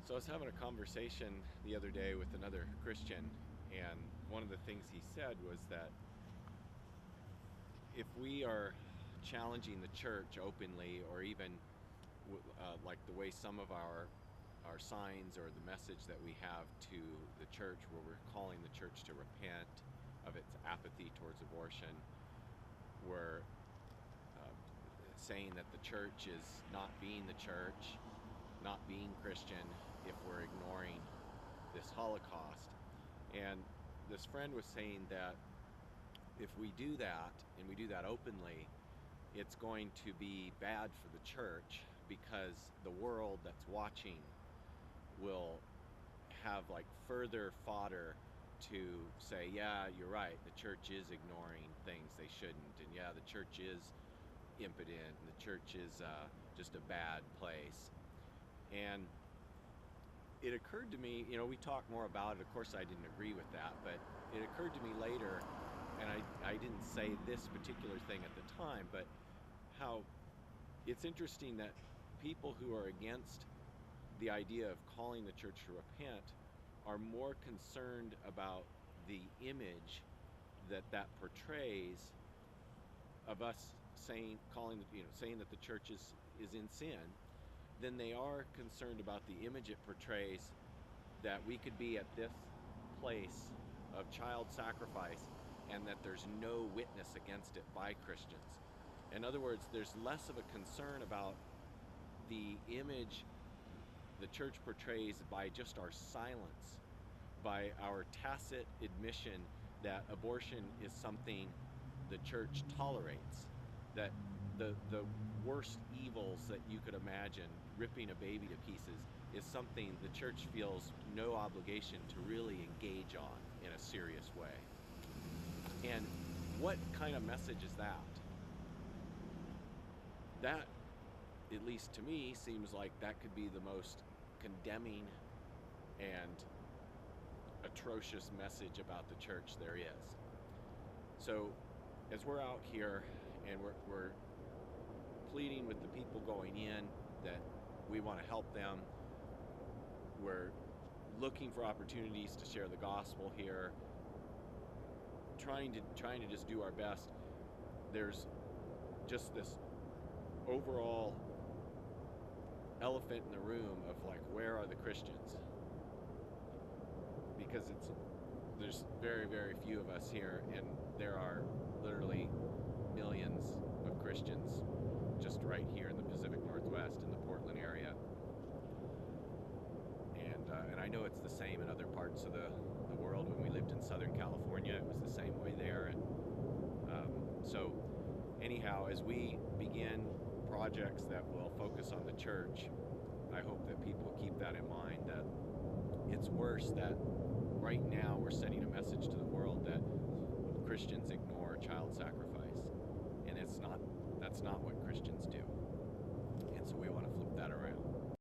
So I was having a conversation the other day with another Christian, and one of the things he said was that if we are challenging the church openly, or even like the way some of our signs or the message that we have to the church, where we're calling the church to repent of its apathy towards abortion, we're saying that the church is not being the church, not being Christian, if we're ignoring this Holocaust. And this friend was saying that if we do that, and we do that openly, it's going to be bad for the church, because the world that's watching will have like further fodder to say, yeah, you're right, the church is ignoring things they shouldn't, and yeah, the church is impotent, and the church is just a bad place. And it occurred to me, we talked more about it. Of course, I didn't agree with that, but it occurred to me later, and I didn't say this particular thing at the time, but how it's interesting that people who are against the idea of calling the church to repent are more concerned about the image that portrays of us saying that the church is in sin, than they are concerned about the image it portrays, that we could be at this place of child sacrifice and that there's no witness against it by Christians. In other words, there's less of a concern about the image the church portrays by just our silence, by our tacit admission that abortion is something the church tolerates, that the worst evils that you could imagine, ripping a baby to pieces, is something the church feels no obligation to really engage on in a serious way. And what kind of message is that? That, at least to me, seems like that could be the most condemning and atrocious message about the church there is. So as we're out here and we're pleading with the people going in that we want to help them, we're looking for opportunities to share the gospel here, trying to just do our best. There's just this overall elephant in the room of like, where are the Christians? Because there's very, very few of us here, and there are literally millions of Christians just right here in the Pacific Northwest, in the Portland area. And I know it's the same in other parts of the world. When we lived in Southern California, it was the same way there. And so anyhow, as we begin projects that will focus on the church, I hope that people keep that in mind, that it's worse that right now we're sending a message to the world that Christians ignore child sacrifice, and that's not what Christians do. And so we want to flip that around.